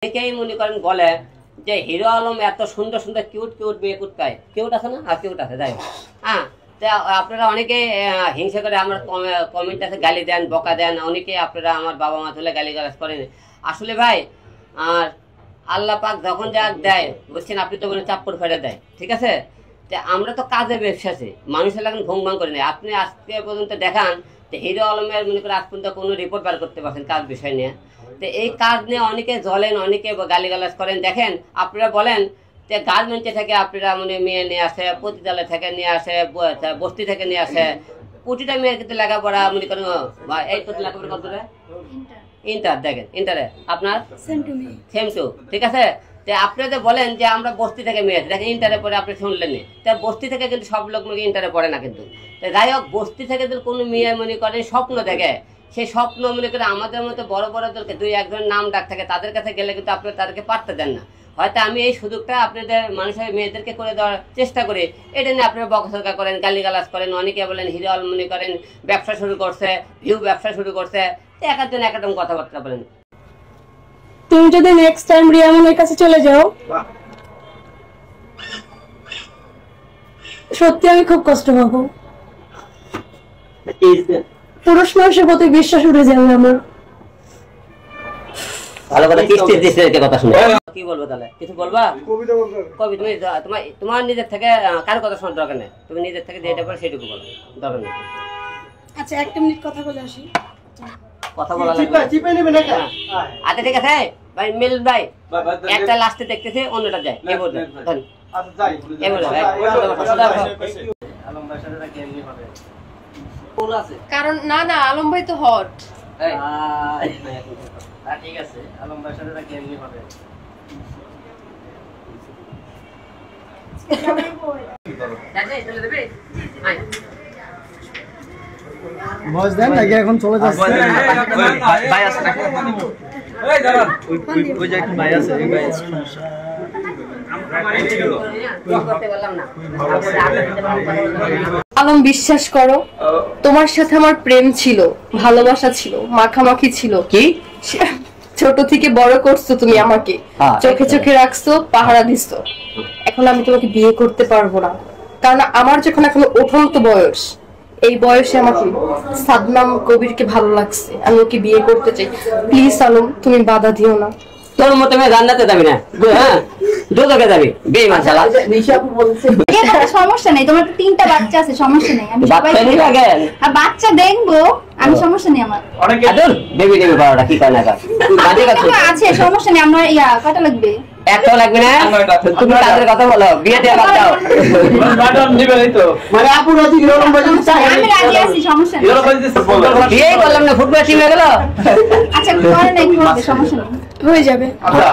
অনেকেই মনে করেন বলে যে হিরো আলম এত সুন্দর সুন্দর কিউট কিউট মেয়ে কুটকায়, কিউট আছে না? আর কিউট আছে, যাই হোক। হ্যাঁ, তা আপনারা অনেকে হিংসা করে আমার কমেন্ট আছে গালি দেন, বকা দেন, অনেকে আপনারা আমার বাবা মা তুলে গালি গালাজ করেন। আসলে ভাই আর আল্লাহ পাক যখন যা দেয় বুঝছেন, আপনি তো চাপ্পড় ফেলে দেয়, ঠিক আছে? তা আমরা তো কাজে ব্যবসাসী, মানুষের এখন ঘুম ভাঙ করে নেই। আপনি আজকে পর্যন্ত দেখান যে হিরো আলমের মনে করে আজ পর্যন্ত কোনো রিপোর্ট বার করতে পারছেন কাজ বিষয় নিয়ে। তো এই কাজ নিয়ে অনেকে জ্বলেন, অনেকে গালিগালাজ করেন। দেখেন আপনারা বলেন যে গার্মেন্টে থেকে আপনারা মানে মেয়ে নিয়ে আসে, পতিতালয় থেকে নিয়ে আসে, বস্তি থেকে নিয়ে আসে, প্রতিটা মেয়ের কিন্তু লেখাপড়া মনে করেন এই তো লেখাপড়া কত ইন্টার, দেখেন ইন্টারে আপনার সেম টু, ঠিক আছে? তো আপনারা যে বলেন যে আমরা বস্তি থেকে মেয়ে দেখেন ইন্টারে পড়ে, আপনি শুনলেন তা বস্তি থেকে কিন্তু সব লোক মনে ইন্টারে পড়ে না কিন্তু। তো যাই হোক, বস্তি থেকে যদি কোনো মেয়ে মনে করেন স্বপ্ন দেখে, সেই স্বপ্ন মনে করে আমাদের মতো বড় বড়দেরকে দুই একজনের নাম ডাক থাকে, তাদের কাছে গেলে কিন্তু আপনারা তাদেরকে পারতে দেন না। হয়তো আমি এই সুযোগটা আপনাদের মানুষের মেয়েদেরকে করে দেওয়ার চেষ্টা করি, এটা নিয়ে আপনারা বকাঝকা করেন, গালিগালাজ করেন। অনেকে বলেন হিরো আলম মনে করেন ব্যবসা শুরু করছে, ভিউ ব্যবসা শুরু করছে, এক একজন এক একদম কথাবার্তা বলেন। তুমি যদি নেক্সট টাইম রিয়ামনের কাছে চলে যাও, সত্যি আমি খুব কষ্ট পাবো। পুরুষ মানুষের প্রতি বিশ্বাস উঠে যাবে আমার। ভালো কথা, কথা শুনে কি বলবো তাহলে? কিছু বলবা? কবি তুমি তোমার নিজের থেকে কারো কথা শোনার দরকার নেই, তুমি নিজের থেকে যেটা বলো সেটুকু বলো, দরকার নেই। আচ্ছা, একটা মিনিট কথা বলে আসি। কথা বলা লাগবে। আচ্ছা ঠিক আছে ভাই, মিল ভাই একটা লাস্টে দেখতেছি, অন্যটা যায়। এই বলতে কারণ না না, আলম ভাই তো হট। ঠিক আছে, আলম ভাইয়ের সাথে কেমনি হবে? বস দেন নাকি এখন চলে যাচ্ছে? ভাই আছে নাকি? এই দাঁড়ান, ওই যে ভাই আছে, এই ভাই আছে। আলম, বিশ্বাস করো, তোমার সাথে আমার প্রেম ছিল, ভালোবাসা ছিল, মাখামাখি ছিল। কি ছোট থেকে বড় করছো তুমি আমাকে, চোখে চোখে রাখছো, পাহারা দিছো। এখন আমি তোমাকে বিয়ে করতে পারবো না, কারণ আমার যখন এখন উঠন্ত বয়স, এই বয়সে আমাকে সাদনাম কবিরকে ভালো লাগছে, আমি ওকে বিয়ে করতে চাই। প্লিজ আলম, তুমি বাধা দিও না। তোর মতো মেয়ে জান্নাতে যাবি না, হ্যাঁ দুদকে যাবি, বেঈমান শালা। সমস্যা নেই, তোমার তো 3টা বাচ্চা আছে, সমস্যা নেই। আমি বাচ্চা নিয়ে লাগে আর বাচ্চা দেখবো, আমি সমস্যা নেই আমার। অনেক আদর বেবি দেবি বারোটা কি করে না তুই বাজে কথা আছে, সমস্যা নেই। আমার কয়টা লাগবে? একটাও লাগবে না। তুমি তাদের কথা বলো, বিয়ে দিয়ে বাদ দাও। ম্যাডাম নিবেই তো, মানে আপু রাজি হিরোলম ভাই আমি রাজি আছি, সমস্যা নেই। বিয়েই করলাম না, ফুটবল টিম হয়ে গেল। আচ্ছা, করে নাই, সমস্যা নেই, হয়ে যাবে। আচ্ছা